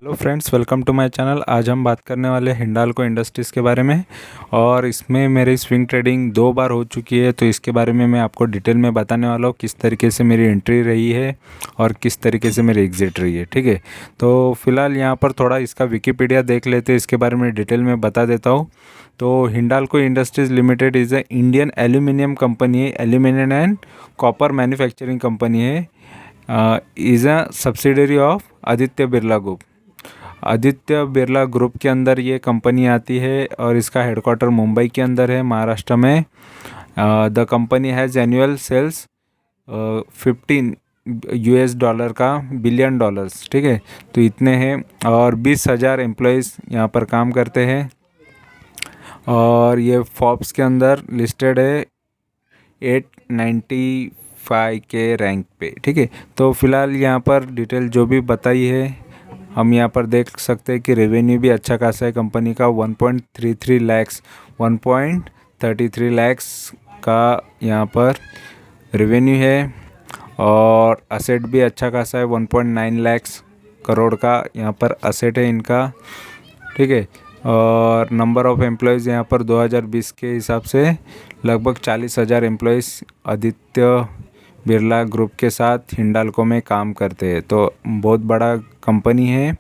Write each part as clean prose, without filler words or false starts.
Hello friends, welcome to my channel. आज हम बात करने वाले हैं हिंडाल्को इंडस्ट्रीज़ के बारे में। और इसमें मेरी स्विंग ट्रेडिंग 2 बार हो चुकी है, तो इसके बारे में मैं आपको डिटेल में बताने वाला हूँ किस तरीके से मेरी एंट्री रही है और किस तरीके से मेरी एग्ज़िट रही है। ठीक है, तो फिलहाल यहाँ पर थोड़ा इसका विकिपीडिया देख लेते हैं, इसके बारे में डिटेल में बता देता हूँ। तो Hindalco industries limited is a Indian aluminium company है, aluminium and copper manufacturing company है। Is a subsidiary of Aditya Birla group. Aditya Birla group के अंदर ये कंपनी आती है और इसका हेडक्वार्टर मुंबई के अंदर है, महाराष्ट्र में। The company has annual sales 15 US dollar का बिलियन डॉलर्स। ठीक है, तो इतने हैं और 20,000 एम्प्लॉयज़ यहाँ पर काम करते हैं। और ये फॉर्ब्स के अंदर लिस्टेड है 895 के रैंक पे। ठीक है, तो फिलहाल यहाँ पर डिटेल जो भी बताई है हम यहाँ पर देख सकते हैं कि रेवेन्यू भी अच्छा खासा है कंपनी का। 1.33 लैक्स 1.33 लैक्स का यहाँ पर रेवेन्यू है। और असेट भी अच्छा खासा है, 1.9 लैक्स करोड़ का यहाँ पर असेट है इनका। ठीक है, और नंबर ऑफ़ एम्प्लॉयज़ यहाँ पर 2020 के हिसाब से लगभग 40,000 एम्प्लॉयज़ आदित्य बिरला ग्रुप के साथ हिंडाल्को में काम करते हैं, तो बहुत बड़ा कंपनी है।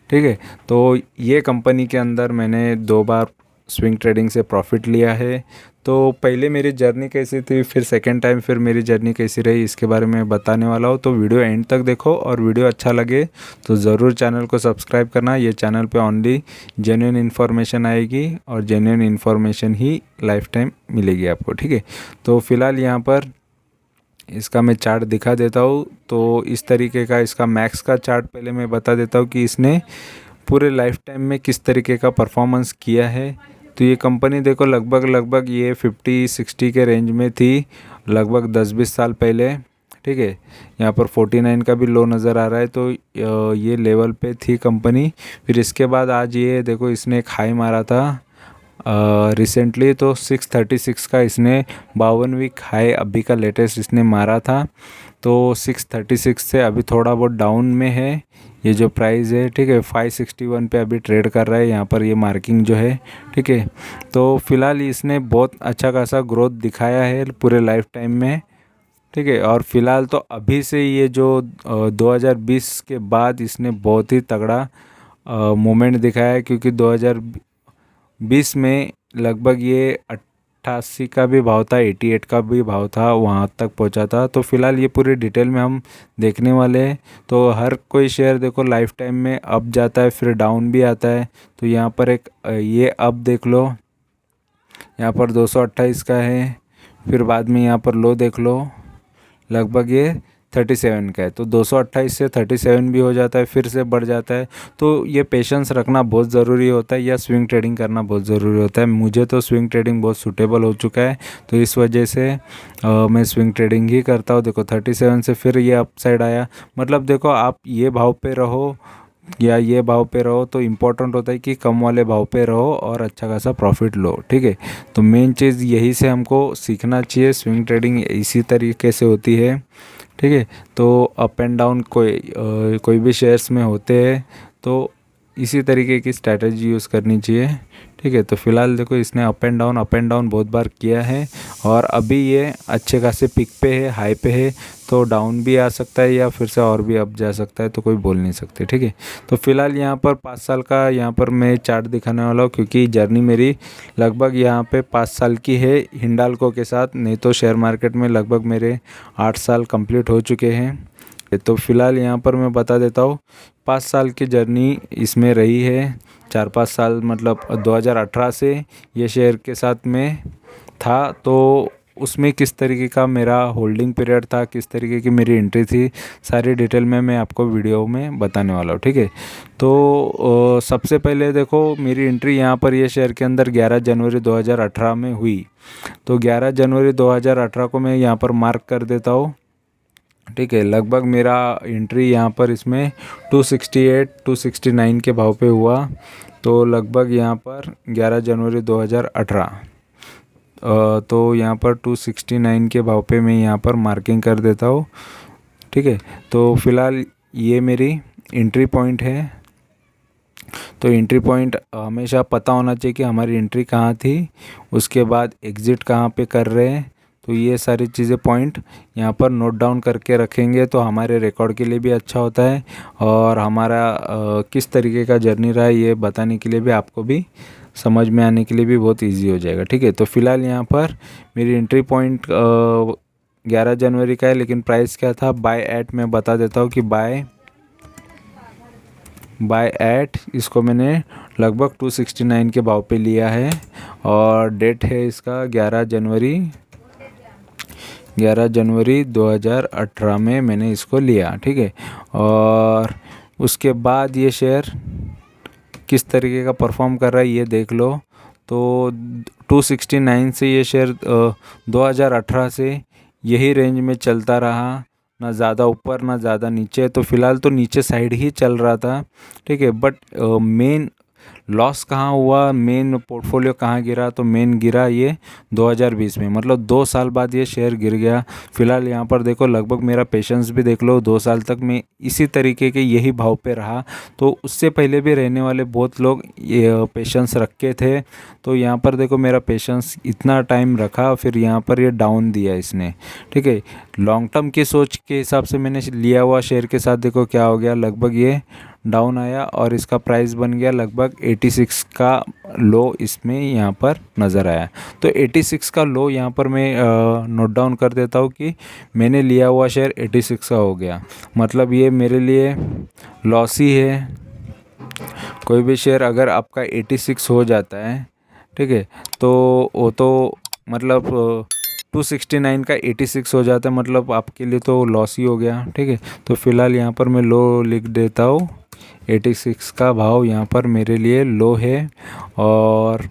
ठीक है, तो ये कंपनी के अंदर मैंने 2 बार स्विंग ट्रेडिंग से प्रॉफिट लिया है। तो पहले मेरी जर्नी कैसी थी, फिर सेकेंड टाइम फिर मेरी जर्नी कैसी रही, इसके बारे में बताने वाला हूँ। तो वीडियो एंड तक देखो और वीडियो अच्छा लगे तो ज़रूर चैनल को सब्सक्राइब करना। ये चैनल पे ओनली जेन्युइन इन्फॉर्मेशन आएगी और जेन्युइन इन्फॉर्मेशन ही लाइफ टाइम मिलेगी आपको। ठीक है, तो फिलहाल यहाँ पर इसका मैं चार्ट दिखा देता हूँ। तो इस तरीके का इसका मैक्स का चार्ट पहले मैं बता देता हूँ कि इसने पूरे लाइफ टाइम में किस तरीके का परफॉर्मेंस किया है। तो ये कंपनी देखो लगभग ये 50-60 के रेंज में थी लगभग 10-20 साल पहले। ठीक है, यहाँ पर 49 का भी लो नज़र आ रहा है, तो ये लेवल पे थी कंपनी। फिर इसके बाद आज ये देखो इसने एक हाई मारा था रिसेंटली, तो 636 का इसने 52 वीक हाई अभी का लेटेस्ट इसने मारा था। तो 636 से अभी थोड़ा बहुत डाउन में है ये जो प्राइस है। ठीक है, 561 पे अभी ट्रेड कर रहा है यहाँ पर ये मार्किंग जो है। ठीक है, तो फिलहाल इसने बहुत अच्छा खासा ग्रोथ दिखाया है पूरे लाइफ टाइम में। ठीक है, और फिलहाल तो अभी से ये जो 2020 के बाद इसने बहुत ही तगड़ा मोमेंट दिखाया है, क्योंकि 2020 में लगभग ये 88 का भी भाव था, 88 का भी भाव था, वहाँ तक पहुँचा था। तो फिलहाल ये पूरी डिटेल में हम देखने वाले हैं। तो हर कोई शेयर देखो लाइफ टाइम में अप जाता है फिर डाउन भी आता है। तो यहाँ पर एक ये अप देख लो, यहाँ पर 228 का है, फिर बाद में यहाँ पर लो देख लो लगभग ये 37 का है। तो 228 से 37 भी हो जाता है, फिर से बढ़ जाता है। तो ये पेशेंस रखना बहुत ज़रूरी होता है, या स्विंग ट्रेडिंग करना बहुत ज़रूरी होता है। मुझे तो स्विंग ट्रेडिंग बहुत सूटेबल हो चुका है, तो इस वजह से मैं स्विंग ट्रेडिंग ही करता हूँ। देखो 37 से फिर ये अपसाइड आया, मतलब देखो आप ये भाव पे रहो या ये भाव पे रहो, तो इम्पोर्टेंट होता है कि कम वाले भाव पे रहो और अच्छा खासा प्रॉफिट लो। ठीक है, तो मेन चीज़ यही से हमको सीखना चाहिए। स्विंग ट्रेडिंग इसी तरीके से होती है। ठीक है, तो अप एंड डाउन कोई भी शेयर्स में होते हैं, तो इसी तरीके की स्ट्रैटेजी यूज़ करनी चाहिए। ठीक है, तो फिलहाल देखो इसने अप एंड डाउन बहुत बार किया है और अभी ये अच्छे खासे पिक पे है, हाई पे है। तो डाउन भी आ सकता है या फिर से और भी अप जा सकता है, तो कोई बोल नहीं सकते। ठीक है, तो फिलहाल यहाँ पर 5 साल का यहाँ पर मैं चार्ट दिखाने वाला हूँ, क्योंकि जर्नी मेरी लगभग यहाँ पे 5 साल की है हिंडाल्को के साथ। नहीं तो शेयर मार्केट में लगभग मेरे 8 साल कंप्लीट हो चुके हैं। तो फिलहाल यहाँ पर मैं बता देता हूँ 5 साल की जर्नी इसमें रही है। 4-5 साल मतलब 2018 से ये शेयर के साथ में था, तो उसमें किस तरीके का मेरा होल्डिंग पीरियड था, किस तरीके की मेरी एंट्री थी, सारी डिटेल में मैं आपको वीडियो में बताने वाला हूँ। ठीक है, तो सबसे पहले देखो मेरी एंट्री यहाँ पर ये शेयर के अंदर 11 जनवरी 2018 में हुई। तो 11 जनवरी 2018 को मैं यहाँ पर मार्क कर देता हूँ। ठीक है, लगभग मेरा एंट्री यहाँ पर इसमें 268-269 के भाव पे हुआ। तो लगभग यहाँ पर 11 जनवरी 2018 तो यहाँ पर 269 के भाव पे मैं यहाँ पर मार्किंग कर देता हूँ। ठीक है, तो फिलहाल ये मेरी एंट्री पॉइंट है। तो एंट्री पॉइंट हमेशा पता होना चाहिए कि हमारी एंट्री कहाँ थी, उसके बाद एग्ज़िट कहाँ पे कर रहे हैं। तो ये सारी चीज़ें पॉइंट यहाँ पर नोट डाउन करके रखेंगे तो हमारे रिकॉर्ड के लिए भी अच्छा होता है, और हमारा किस तरीके का जर्नी रहा है ये बताने के लिए भी, आपको भी समझ में आने के लिए भी बहुत इजी हो जाएगा। ठीक है, तो फिलहाल यहाँ पर मेरी एंट्री पॉइंट 11 जनवरी का है, लेकिन प्राइस क्या था बाय एट मैं बता देता हूँ कि बाय एट इसको मैंने लगभग 269 के भाव पे लिया है, और डेट है इसका 11 जनवरी 2018 में मैंने इसको लिया। ठीक है, और उसके बाद ये शेयर किस तरीके का परफॉर्म कर रहा है ये देख लो। तो 269 से ये शेयर 2018 से यही रेंज में चलता रहा, ना ज़्यादा ऊपर ना ज़्यादा नीचे। तो फिलहाल तो नीचे साइड ही चल रहा था। ठीक है, बट मेन लॉस कहाँ हुआ, मेन पोर्टफोलियो कहाँ गिरा, तो मेन गिरा ये 2020 में, मतलब 2 साल बाद ये शेयर गिर गया। फिलहाल यहाँ पर देखो लगभग मेरा पेशेंस भी देख लो, 2 साल तक मैं इसी तरीके के यही भाव पे रहा। तो उससे पहले भी रहने वाले बहुत लोग ये पेशेंस रखे थे। तो यहाँ पर देखो मेरा पेशेंस इतना टाइम रखा, फिर यहाँ पर ये डाउन दिया इसने। ठीक है, लॉन्ग टर्म की सोच के हिसाब से मैंने लिया हुआ शेयर के साथ देखो क्या हो गया, लगभग ये डाउन आया और इसका प्राइस बन गया लगभग 86 का लो इसमें यहाँ पर नज़र आया। तो 86 का लो यहाँ पर मैं नोट डाउन कर देता हूँ कि मैंने लिया हुआ शेयर 86 का हो गया, मतलब ये मेरे लिए लॉस ही है। कोई भी शेयर अगर आपका 86 हो जाता है, ठीक है, तो वो तो मतलब 269 का 86 हो जाता है, मतलब आपके लिए तो लॉस ही हो गया। ठीक है, तो फिलहाल यहाँ पर मैं लो लिख देता हूँ, 86 का भाव यहाँ पर मेरे लिए लो है। और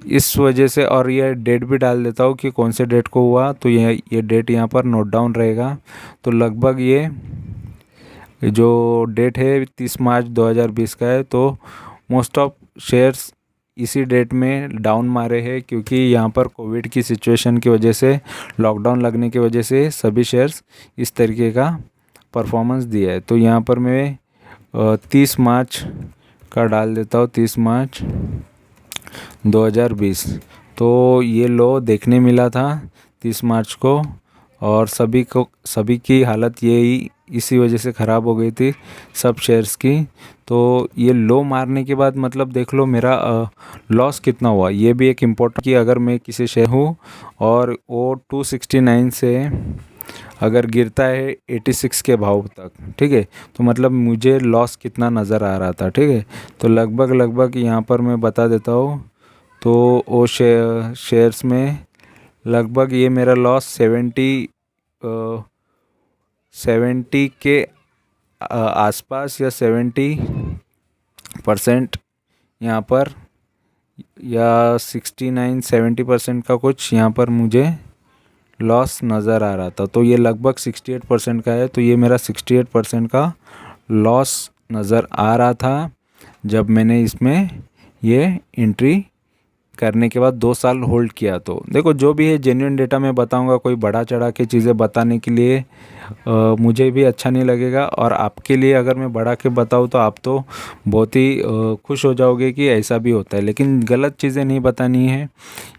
इस वजह से, और ये डेट भी डाल देता हूँ कि कौन से डेट को हुआ, तो ये डेट यहाँ पर नोट डाउन रहेगा। तो लगभग ये जो डेट है 30 मार्च 2020 का है। तो मोस्ट ऑफ शेयर्स इसी डेट में डाउन मारे हैं, क्योंकि यहाँ पर कोविड की सिचुएशन की वजह से, लॉकडाउन लगने की वजह से सभी शेयर्स इस तरीके का परफॉर्मेंस दिया है। तो यहाँ पर मैं 30 मार्च का डाल देता हूँ, 30 मार्च 2020। तो ये लो देखने मिला था 30 मार्च को, और सभी की हालत यही इसी वजह से ख़राब हो गई थी सब शेयर्स की। तो ये लो मारने के बाद मतलब देख लो मेरा लॉस कितना हुआ, ये भी एक इम्पोर्टेंट कि अगर मैं किसी शेयर हूँ और वो 269 से अगर गिरता है 86 के भाव तक, ठीक है, तो मतलब मुझे लॉस कितना नज़र आ रहा था। ठीक है, तो लगभग यहाँ पर मैं बता देता हूँ। तो वो शेयर्स में लगभग ये मेरा लॉस 70 के आसपास या 70% यहाँ पर, या 69-70% का कुछ यहाँ पर मुझे लॉस नज़र आ रहा था। तो ये लगभग 68% का है। तो ये मेरा 68% का लॉस नज़र आ रहा था जब मैंने इसमें ये एंट्री करने के बाद 2 साल होल्ड किया। तो देखो जो भी है जेन्युइन डेटा मैं बताऊंगा, कोई बढ़ा चढ़ा के चीज़ें बताने के लिए मुझे भी अच्छा नहीं लगेगा, और आपके लिए अगर मैं बढ़ा के बताऊँ तो आप तो बहुत ही खुश हो जाओगे कि ऐसा भी होता है। लेकिन गलत चीज़ें नहीं बतानी है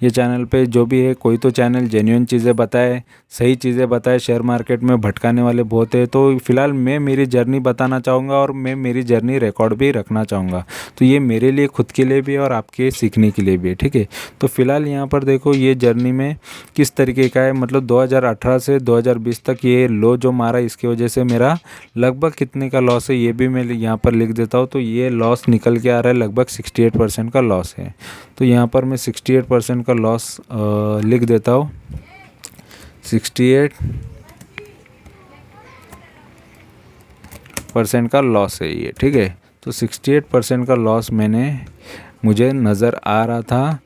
ये चैनल पे। जो भी है कोई तो चैनल जेन्युइन चीज़ें बताए, सही चीज़ें बताए। शेयर मार्केट में भटकाने वाले बहुत है। तो फिलहाल मैं मेरी जर्नी बताना चाहूँगा, और मैं मेरी जर्नी रिकॉर्ड भी रखना चाहूँगा। तो ये मेरे लिए खुद के लिए भी और आपके सीखने के लिए भी है। ठीक है, तो फिलहाल यहाँ पर देखो ये जर्नी में किस तरीके का है, मतलब 2018 से 2020 तक ये लो जो मारा, इसकी वजह से मेरा लगभग कितने का लॉस है ये भी मैं यहाँ पर लिख देता हूँ। तो ये लॉस निकल के आ रहा है, लगभग 68% का लॉस है। तो यहाँ पर मैं 68% का लॉस लिख देता हूँ, 68% का लॉस है ये। ठीक है, तो 68% का लॉस मुझे नज़र आ रहा था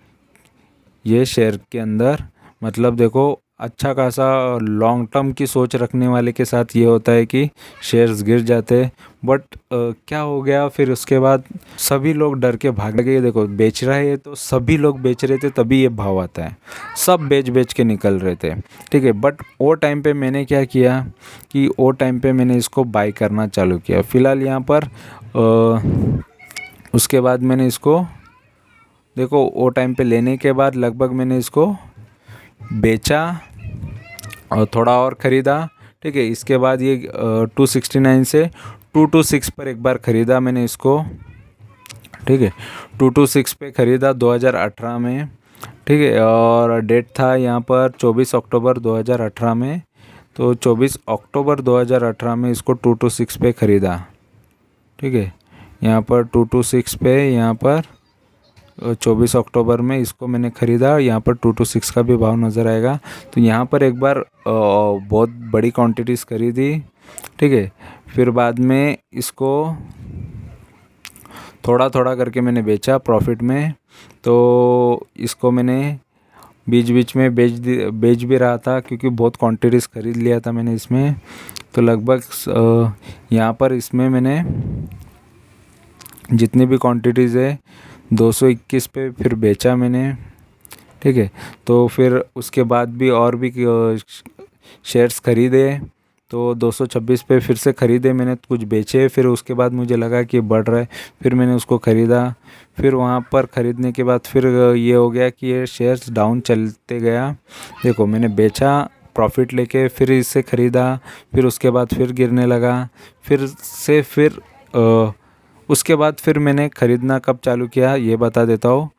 ये शेयर के अंदर। मतलब देखो अच्छा खासा लॉन्ग टर्म की सोच रखने वाले के साथ ये होता है कि शेयर्स गिर जाते हैं, बट क्या हो गया फिर उसके बाद सभी लोग डर के भाग गए। देखो बेच रहा है तो सभी लोग बेच रहे थे, तभी ये भाव आता है, सब बेच के निकल रहे थे। ठीक है, बट वो टाइम पे मैंने क्या किया कि वो टाइम पे मैंने इसको बाय करना चालू किया। फ़िलहाल यहाँ पर उसके बाद मैंने इसको देखो वो टाइम पे लेने के बाद लगभग मैंने इसको बेचा और थोड़ा और ख़रीदा, ठीक है। इसके बाद ये 269 से 226 पर एक बार ख़रीदा मैंने इसको, ठीक है। 226 पे ख़रीदा 2018 में, ठीक है। और डेट था यहाँ पर 24 अक्टूबर 2018 में, तो 24 अक्टूबर 2018 में इसको 226 पे ख़रीदा, ठीक है। यहाँ पर 226 पे, यहाँ पर 24 अक्टूबर में इसको मैंने ख़रीदा। यहाँ पर 226 का भी भाव नज़र आएगा। तो यहाँ पर एक बार बहुत बड़ी क्वांटिटीज़ खरीदी, ठीक है। फिर बाद में इसको थोड़ा थोड़ा करके मैंने बेचा प्रॉफिट में। तो इसको मैंने बीच बीच में बेच भी रहा था, क्योंकि बहुत क्वांटिटीज़ ख़रीद लिया था मैंने इसमें। तो लगभग यहाँ पर इसमें मैंने जितनी भी क्वांटिटीज़ है 221 पे फिर बेचा मैंने, ठीक है। तो फिर उसके बाद भी और भी शेयर्स ख़रीदे, तो 226 पे फिर से ख़रीदे मैंने, कुछ बेचे। फिर उसके बाद मुझे लगा कि बढ़ रहा है, फिर मैंने उसको ख़रीदा। फिर वहाँ पर ख़रीदने के बाद फिर ये हो गया कि ये शेयर्स डाउन चलते गया। देखो मैंने बेचा प्रॉफिट लेके, फिर इसे ख़रीदा, फिर उसके बाद फिर गिरने लगा, फिर उसके बाद फिर मैंने ख़रीदना कब चालू किया ये बता देता हूँ।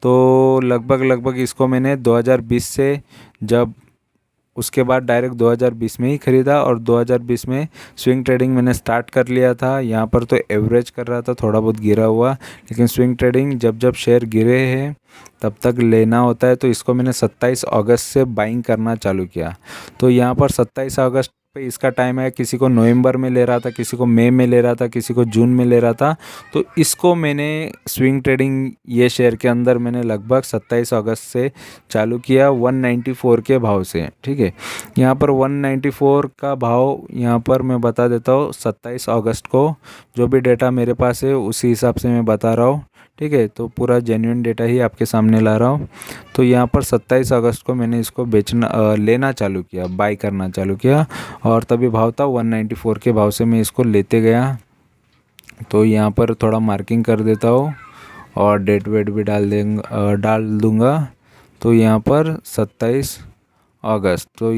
तो लगभग इसको मैंने 2020 से, जब उसके बाद डायरेक्ट 2020 में ही ख़रीदा, और 2020 में स्विंग ट्रेडिंग मैंने स्टार्ट कर लिया था। यहाँ पर तो एवरेज कर रहा था, थोड़ा बहुत गिरा हुआ, लेकिन स्विंग ट्रेडिंग जब शेयर गिरे हैं तब तक लेना होता है। तो इसको मैंने 27 अगस्त से बाइंग करना चालू किया। तो यहाँ पर 27 अगस्त पे इसका टाइम है, किसी को नवंबर में ले रहा था, किसी को मई में ले रहा था, किसी को जून में ले रहा था। तो इसको मैंने स्विंग ट्रेडिंग ये शेयर के अंदर मैंने लगभग 27 अगस्त से चालू किया 194 के भाव से, ठीक है। यहाँ पर 194 का भाव यहाँ पर मैं बता देता हूँ 27 अगस्त को, जो भी डेटा मेरे पास है उसी हिसाब से मैं बता रहा हूँ, ठीक है। तो पूरा जेन्युइन डेटा ही आपके सामने ला रहा हूँ। तो यहाँ पर 27 अगस्त को मैंने इसको लेना चालू किया, बाई करना चालू किया, और तभी भाव था 194 के भाव से मैं इसको लेते गया। तो यहाँ पर थोड़ा मार्किंग कर देता हूँ और डेट वेट भी डाल दूँगा। तो यहाँ पर 27 अगस्त, तो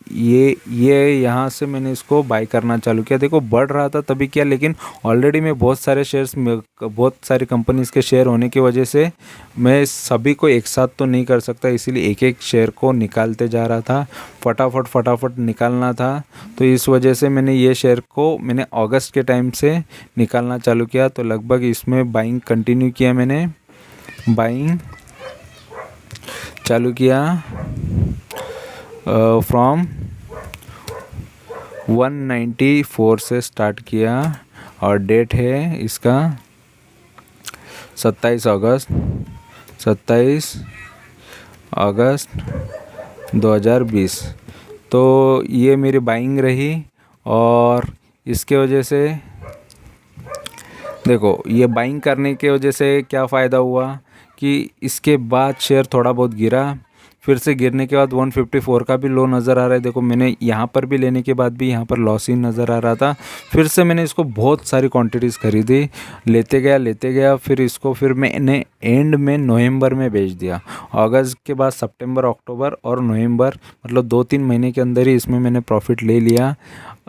ये यहाँ से मैंने इसको बाय करना चालू किया। देखो बढ़ रहा था तभी किया, लेकिन ऑलरेडी मैं बहुत सारी कंपनीज़ के शेयर होने की वजह से मैं सभी को एक साथ तो नहीं कर सकता, इसीलिए एक एक शेयर को निकालते जा रहा था, फटाफट निकालना था। तो इस वजह से मैंने ये शेयर को मैंने अगस्त के टाइम से निकालना चालू किया। तो लगभग इसमें बाइंग कंटिन्यू किया, मैंने बाइंग चालू किया फ्रॉम 194 से स्टार्ट किया, और डेट है इसका 27 अगस्त 2020। तो ये मेरी बाइंग रही, और इसके वजह से देखो ये बाइंग करने के वजह से क्या फ़ायदा हुआ कि इसके बाद शेयर थोड़ा बहुत गिरा, फिर से गिरने के बाद 154 का भी लो नज़र आ रहा है। देखो मैंने यहाँ पर भी लेने के बाद भी यहाँ पर लॉस ही नज़र आ रहा था। फिर से मैंने इसको बहुत सारी क्वांटिटीज़ खरीदी, लेते गया, फिर मैंने एंड में नवंबर में बेच दिया। अगस्त के बाद सितंबर, अक्टूबर और नवंबर, मतलब 2-3 महीने के अंदर ही इसमें मैंने प्रॉफिट ले लिया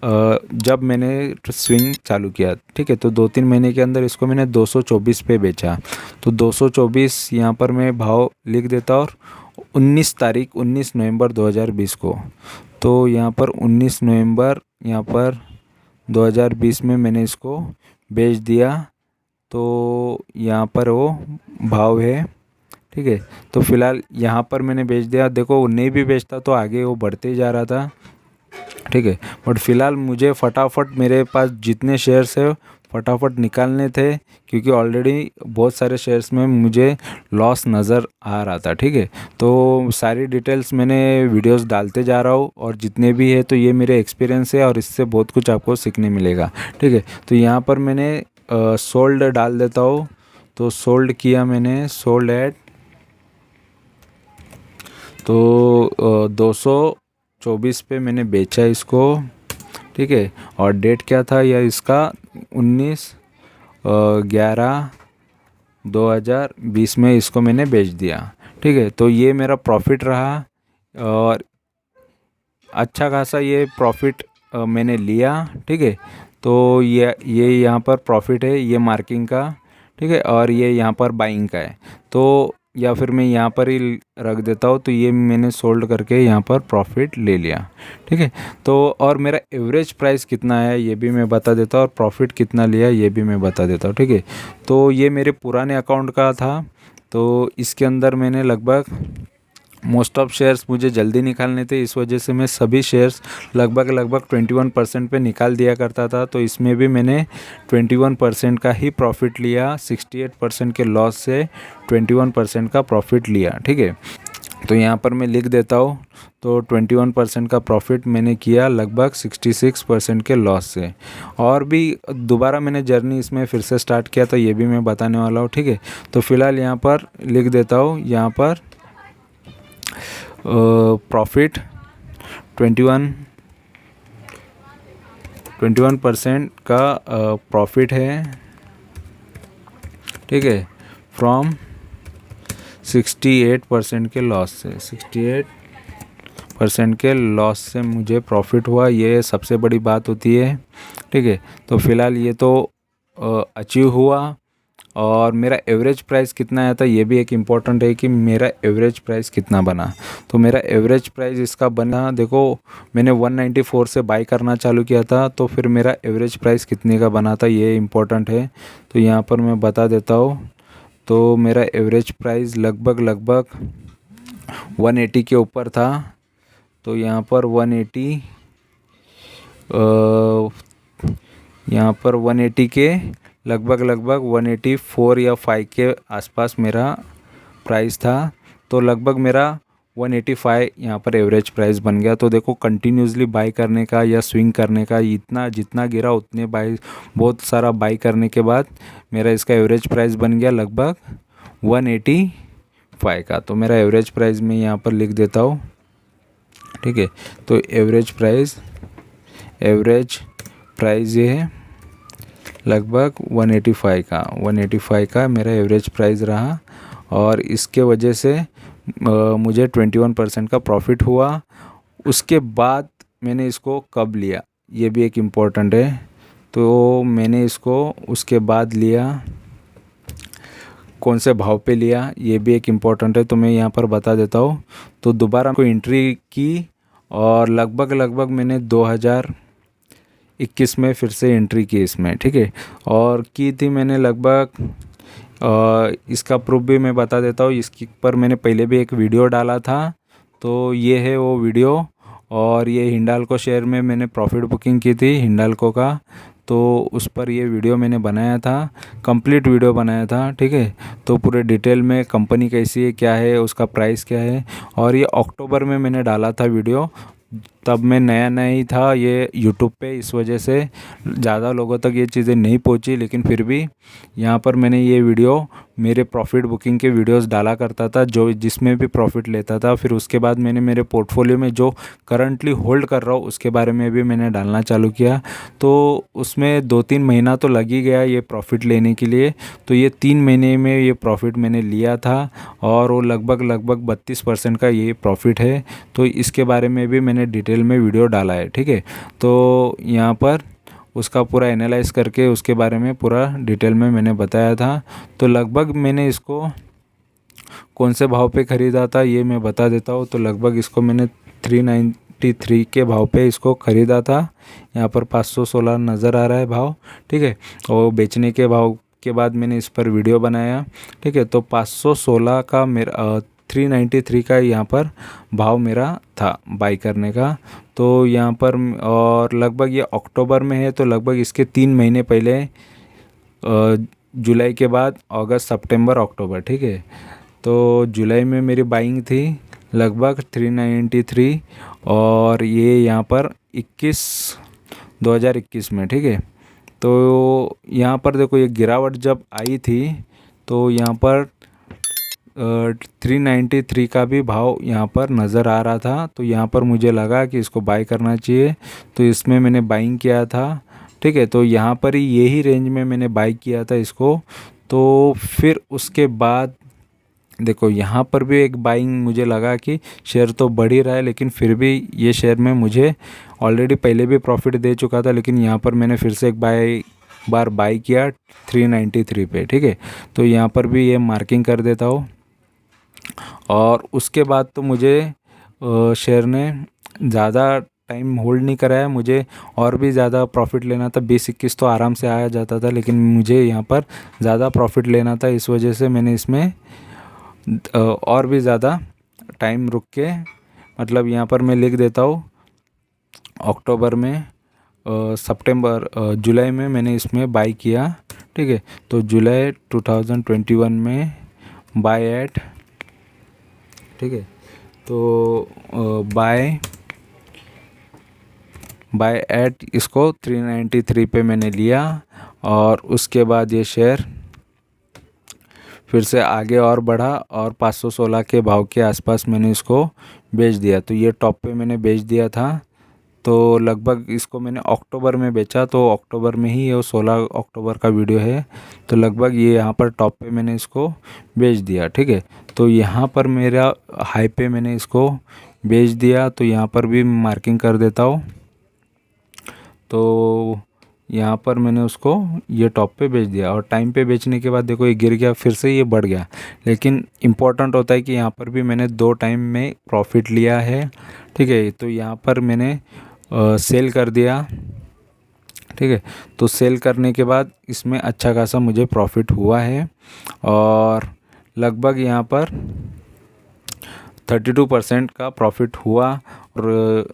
जब मैंने स्विंग चालू किया, ठीक है। तो 2-3 महीने के अंदर इसको मैंने 224 पे बेचा। तो 224 यहाँ पर मैं भाव लिख देता, और 19 नवंबर 2020 को, तो यहाँ पर 19 नवंबर यहाँ पर 2020 में मैंने इसको बेच दिया। तो यहाँ पर वो भाव है, ठीक है। तो फिलहाल यहाँ पर मैंने बेच दिया। देखो नहीं भी बेचता तो आगे वो बढ़ते ही जा रहा था, ठीक है। बट फिलहाल मुझे फटाफट मेरे पास जितने शेयर्स है फटाफट निकालने थे, क्योंकि ऑलरेडी बहुत सारे शेयर्स में मुझे लॉस नज़र आ रहा था, ठीक है। तो सारी डिटेल्स मैंने वीडियोस डालते जा रहा हूँ, और जितने भी है तो ये मेरे एक्सपीरियंस है, और इससे बहुत कुछ आपको सीखने मिलेगा, ठीक है। तो यहाँ पर मैंने सोल्ड डाल देता हूँ। तो सोल्ड किया मैंने, सोल्ड एट, तो 224 पे मैंने बेचा इसको, ठीक है। और डेट क्या था या इसका 19/11 2020 में इसको मैंने बेच दिया। ठीक है, तो ये मेरा प्रॉफिट रहा और अच्छा खासा ये प्रॉफिट मैंने लिया। ठीक है, तो ये यहाँ पर प्रॉफिट है, ये मार्किंग का। ठीक है, और ये यहाँ पर बाइंग का है। तो या फिर मैं यहाँ पर ही रख देता हूँ, तो ये मैंने सोल्ड करके यहाँ पर प्रॉफिट ले लिया। ठीक है, तो और मेरा एवरेज प्राइस कितना है ये भी मैं बता देता हूँ, और प्रॉफिट कितना लिया ये भी मैं बता देता हूँ। ठीक है, तो ये मेरे पुराने अकाउंट का था, तो इसके अंदर मैंने लगभग मोस्ट ऑफ शेयर्स मुझे जल्दी निकालने थे, इस वजह से मैं सभी शेयर्स लगभग 21% पे निकाल दिया करता था। तो इसमें भी मैंने 21% का ही प्रॉफिट लिया, 68% के लॉस से 21% का प्रॉफिट लिया। ठीक है, तो यहाँ पर मैं लिख देता हूँ। तो 21% का प्रॉफिट मैंने किया लगभग 66% के लॉस से। और भी दोबारा मैंने जर्नी इसमें फिर से स्टार्ट किया, तो ये भी मैं बताने वाला हूँ। ठीक है, तो फिलहाल यहाँ पर लिख देता हूँ, यहाँ पर प्रॉफिट 21% का प्रॉफिट है। ठीक है, फ्रॉम 68% के लॉस से, 68% के लॉस से मुझे प्रॉफिट हुआ, ये सबसे बड़ी बात होती है। ठीक है, तो फिलहाल ये तो अचीव हुआ। और मेरा एवरेज प्राइस कितना आया था ये भी एक इम्पॉर्टेंट है कि मेरा एवरेज प्राइस कितना बना। तो मेरा एवरेज प्राइस इसका बना, देखो मैंने 194 से बाई करना चालू किया था, तो फिर मेरा एवरेज प्राइस कितने का बना था ये इम्पोर्टेंट है। तो यहाँ पर मैं बता देता हूँ। तो मेरा एवरेज प्राइस लगभग 180 के ऊपर था। तो यहाँ पर 180 यहाँ पर 180 के लगभग 184 या 5 के आसपास मेरा प्राइस था। तो लगभग मेरा 185 यहाँ पर एवरेज प्राइस बन गया। तो देखो कंटिन्यूसली बाई करने का या स्विंग करने का, इतना जितना गिरा उतने बाई, बहुत सारा बाई करने के बाद मेरा इसका एवरेज प्राइस बन गया लगभग 185 का। तो मेरा एवरेज प्राइस मैं यहाँ पर लिख देता हूँ। ठीक है, तो एवरेज प्राइस ये है लगभग 185 का मेरा एवरेज प्राइस रहा। और इसके वजह से मुझे 21% का प्रॉफिट हुआ। उसके बाद मैंने इसको कब लिया ये भी एक इम्पोर्टेंट है। तो मैंने इसको उसके बाद लिया, कौन से भाव पे लिया ये भी एक इम्पोर्टेंट है, तो मैं यहाँ पर बता देता हूँ। तो दोबारा को एंट्री की और लगभग मैंने 2021 में फिर से एंट्री की इसमें। ठीक है, और की थी मैंने लगभग इसका प्रूफ भी मैं बता देता हूँ। इसकी पर मैंने पहले भी एक वीडियो डाला था, तो ये है वो वीडियो। और ये हिंडाल्को शेयर में मैंने प्रॉफिट बुकिंग की थी हिंडाल्को का, तो उस पर ये वीडियो मैंने बनाया था, कंप्लीट वीडियो बनाया था। ठीक है, तो पूरे डिटेल में कंपनी कैसी है, क्या है, उसका प्राइस क्या है। और ये अक्टूबर में मैंने डाला था वीडियो, तब मैं नया ही था ये यूट्यूब पे, इस वजह से ज़्यादा लोगों तक ये चीज़ें नहीं पहुंची। लेकिन फिर भी यहाँ पर मैंने ये वीडियो मेरे प्रॉफिट बुकिंग के वीडियोस डाला करता था, जो जिसमें भी प्रॉफिट लेता था। फिर उसके बाद मैंने मेरे पोर्टफोलियो में जो करंटली होल्ड कर रहा हूँ उसके बारे में भी मैंने डालना चालू किया। तो उसमें 2-3 महीना तो लग ही गया ये प्रॉफिट लेने के लिए। तो ये 3 महीने में ये प्रॉफिट मैंने लिया था, और वो लगभग 32% का ये प्रॉफिट है। तो इसके बारे में भी मैंने डिटेल में वीडियो डाला है। ठीक है, तो यहाँ पर उसका पूरा एनालाइज करके उसके बारे में पूरा डिटेल में मैंने बताया था। तो लगभग मैंने इसको कौन से भाव पे ख़रीदा था ये मैं बता देता हूँ। तो लगभग इसको मैंने 393 के भाव पे इसको ख़रीदा था। यहाँ पर 516 नज़र आ रहा है भाव। ठीक है, और बेचने के भाव के बाद मैंने इस पर वीडियो बनाया। ठीक है, तो 516 का मेरा 393 का यहाँ पर भाव मेरा था बाई करने का। तो यहाँ पर और लगभग ये अक्टूबर में है, तो लगभग इसके 3 महीने पहले जुलाई के बाद अगस्त, सितंबर, अक्टूबर। ठीक है, तो जुलाई में मेरी बाइंग थी लगभग 393, और ये यहाँ पर 2021 में। ठीक है, तो यहाँ पर देखो ये गिरावट जब आई थी तो यहाँ पर 393 का भी भाव यहाँ पर नज़र आ रहा था। तो यहाँ पर मुझे लगा कि इसको बाई करना चाहिए, तो इसमें मैंने बाइंग किया था। ठीक है, तो यहाँ पर ही यही रेंज में मैंने बाई किया था इसको। तो फिर उसके बाद देखो यहाँ पर भी एक बाइंग मुझे लगा कि शेयर तो बढ़ ही रहा है, लेकिन फिर भी ये शेयर में मुझे ऑलरेडी पहले भी प्रॉफिट दे चुका था, लेकिन यहाँ पर मैंने फिर से एक बार बाई किया 393 पे, ठीक है। तो यहाँ पर भी ये मार्किंग कर देता हूँ। और उसके बाद तो मुझे शेयर ने ज़्यादा टाइम होल्ड नहीं कराया, मुझे और भी ज़्यादा प्रॉफिट लेना था। 20-21 तो आराम से आया जाता था, लेकिन मुझे यहाँ पर ज़्यादा प्रॉफिट लेना था, इस वजह से मैंने इसमें और भी ज़्यादा टाइम रुक के, मतलब यहाँ पर मैं लिख देता हूँ अक्टूबर में, जुलाई में मैंने इसमें बाई किया, ठीक है। तो जुलाई 2021 में बाय एट, ठीक है। तो बाय एट इसको 393 पे मैंने लिया, और उसके बाद ये शेयर फिर से आगे और बढ़ा और 516 के भाव के आसपास मैंने इसको बेच दिया। तो ये टॉप पे मैंने बेच दिया था, तो लगभग इसको मैंने अक्टूबर में बेचा, तो अक्टूबर में ही, ये 16 अक्टूबर का वीडियो है, तो लगभग ये यहाँ पर टॉप पे मैंने इसको बेच दिया, ठीक है। तो यहाँ पर मेरा हाई पे मैंने इसको बेच दिया, तो यहाँ पर भी मार्किंग कर देता हूँ। तो यहाँ पर मैंने उसको ये टॉप पे बेच दिया, और टाइम पे बेचने के बाद देखो ये गिर गया, फिर से ये बढ़ गया। लेकिन इम्पॉर्टेंट होता है कि यहाँ पर भी मैंने 2 टाइम में प्रॉफिट लिया है, ठीक है। तो यहाँ पर मैंने सेल कर दिया, ठीक है। तो सेल करने के बाद इसमें अच्छा खासा मुझे प्रॉफिट हुआ है, और लगभग यहाँ पर 32% का प्रॉफिट हुआ। और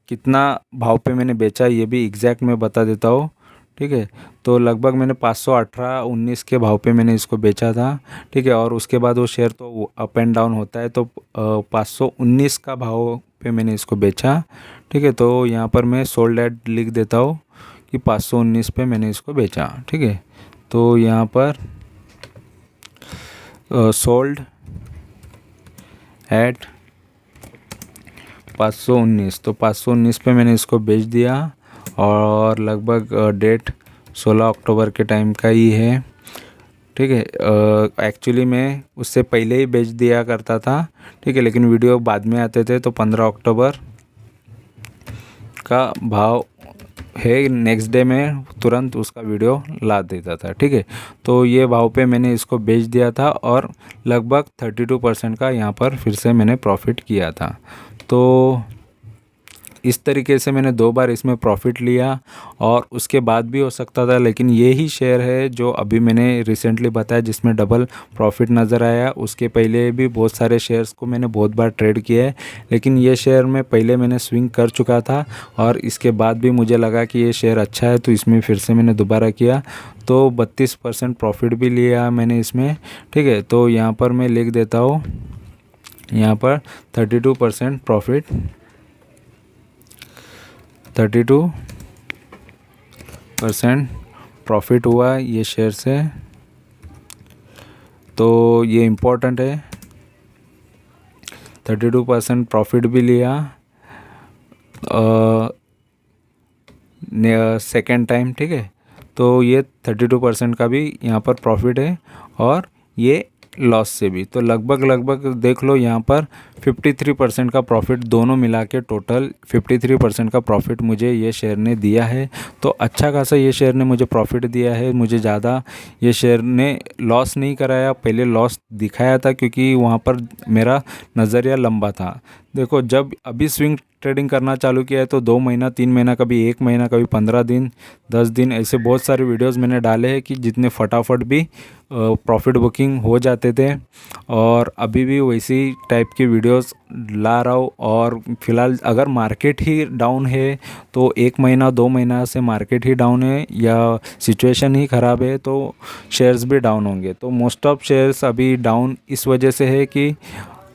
कितना भाव पे मैंने बेचा ये भी एग्जैक्ट मैं बता देता हूँ, ठीक है। तो लगभग मैंने 518-19 के भाव पे मैंने इसको बेचा था, ठीक है। और उसके बाद वो शेयर तो अप एंड डाउन होता है, तो 519 का भाव पे मैंने इसको बेचा, ठीक है। तो यहाँ पर मैं सोल्ड एट लिख देता हूँ कि 519 पे मैंने इसको बेचा, ठीक है। तो यहाँ पर सोल्ड एट 519, तो 519 पे मैंने इसको बेच दिया, और लगभग डेट 16 अक्टूबर के टाइम का ही है, ठीक है। एक्चुअली मैं उससे पहले ही बेच दिया करता था, ठीक है, लेकिन वीडियो बाद में आते थे, तो 15 अक्टूबर का भाव है, नेक्स्ट डे में तुरंत उसका वीडियो ला देता था, ठीक है। तो ये भाव पे मैंने इसको बेच दिया था, और लगभग 32% का यहाँ पर फिर से मैंने प्रॉफिट किया था। तो इस तरीके से मैंने 2 बार इसमें प्रॉफिट लिया, और उसके बाद भी हो सकता था, लेकिन ये ही शेयर है जो अभी मैंने रिसेंटली बताया जिसमें डबल प्रॉफिट नज़र आया। उसके पहले भी बहुत सारे शेयर्स को मैंने बहुत बार ट्रेड किया है, लेकिन ये शेयर में पहले मैंने स्विंग कर चुका था, और इसके बाद भी मुझे लगा कि ये शेयर अच्छा है, तो इसमें फिर से मैंने दोबारा किया, तो 32% प्रॉफिट भी लिया मैंने इसमें, ठीक है। तो यहाँ पर मैं लिख देता हूँ, यहाँ पर 32% प्रॉफिट, 32% प्रॉफिट हुआ ये शेयर से, तो ये इम्पोर्टेंट है। 32% प्रॉफिट भी लिया सेकेंड टाइम, ठीक है। तो ये 32% का भी यहाँ पर प्रॉफिट है, और ये लॉस से भी, तो लगभग देख लो यहाँ पर 53% का प्रॉफिट, दोनों मिला के टोटल 53% का प्रॉफिट मुझे ये शेयर ने दिया है। तो अच्छा खासा ये शेयर ने मुझे प्रॉफिट दिया है, मुझे ज़्यादा ये शेयर ने लॉस नहीं कराया। पहले लॉस दिखाया था क्योंकि वहाँ पर मेरा नज़रिया लंबा था। देखो जब अभी स्विंग ट्रेडिंग करना चालू किया है तो 2 महीना, 3 महीना, कभी 1 महीना, कभी 15 दिन, 10 दिन, ऐसे बहुत सारे वीडियोस मैंने डाले हैं कि जितने फटाफट भी प्रॉफिट बुकिंग हो जाते थे, और अभी भी वैसी टाइप की वीडियोस ला रहा हूँ। और फिलहाल अगर मार्केट ही डाउन है तो 1 महीना 2 महीना से मार्केट ही डाउन है या सिचुएशन ही ख़राब है तो शेयर्स भी डाउन होंगे। तो मोस्ट ऑफ शेयर्स अभी डाउन इस वजह से है कि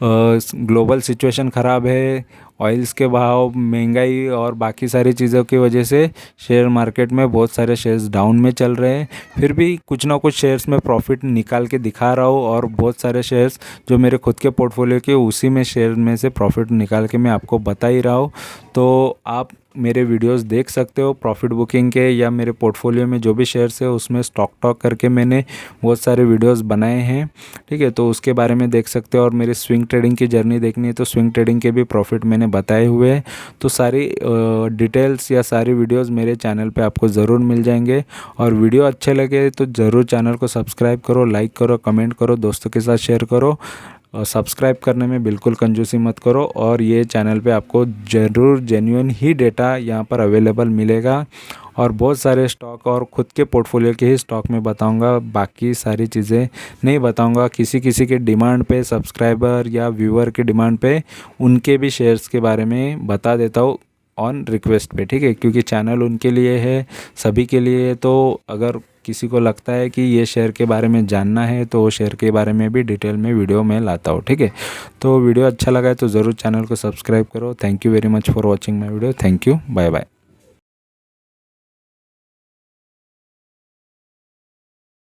ग्लोबल सिचुएशन ख़राब है, ऑयल्स के भाव, महंगाई और बाकी सारी चीज़ों की वजह से शेयर मार्केट में बहुत सारे शेयर्स डाउन में चल रहे हैं। फिर भी कुछ ना कुछ शेयर्स में प्रॉफिट निकाल के दिखा रहा हूँ, और बहुत सारे शेयर्स जो मेरे खुद के पोर्टफोलियो के उसी में शेयर में से प्रॉफिट निकाल के मैं आपको बता ही रहा हूँ। तो आप मेरे वीडियोस देख सकते हो प्रॉफिट बुकिंग के, या मेरे पोर्टफोलियो में जो भी शेयर्स है उसमें स्टॉक टॉक करके मैंने बहुत सारे वीडियोस बनाए हैं, ठीक है। तो उसके बारे में देख सकते हो। और मेरी स्विंग ट्रेडिंग की जर्नी देखनी है तो स्विंग ट्रेडिंग के भी प्रॉफिट मैंने बताए हुए हैं। तो सारी डिटेल्स या सारी वीडियोस मेरे चैनल पे आपको ज़रूर मिल जाएंगे। और वीडियो अच्छे लगे तो ज़रूर चैनल को सब्सक्राइब करो, लाइक करो, कमेंट करो, दोस्तों के साथ शेयर करो। सब्सक्राइब करने में बिल्कुल कंजूसी मत करो। और ये चैनल पे आपको ज़रूर जेन्युइन ही डेटा यहाँ पर अवेलेबल मिलेगा। और बहुत सारे स्टॉक और ख़ुद के पोर्टफोलियो के ही स्टॉक में बताऊंगा, बाकी सारी चीज़ें नहीं बताऊंगा। किसी किसी के डिमांड पे, सब्सक्राइबर या व्यूअर के डिमांड पे उनके भी शेयर्स के बारे में बता देता हूँ ऑन रिक्वेस्ट पे, ठीक है। क्योंकि चैनल उनके लिए है, सभी के लिए है। तो अगर किसी को लगता है कि ये शेयर के बारे में जानना है तो वो शेयर के बारे में भी डिटेल में वीडियो में लाता हूँ, ठीक है। तो वीडियो अच्छा लगा है तो ज़रूर चैनल को सब्सक्राइब करो। Thank you very much for watching my video. Thank you, bye bye.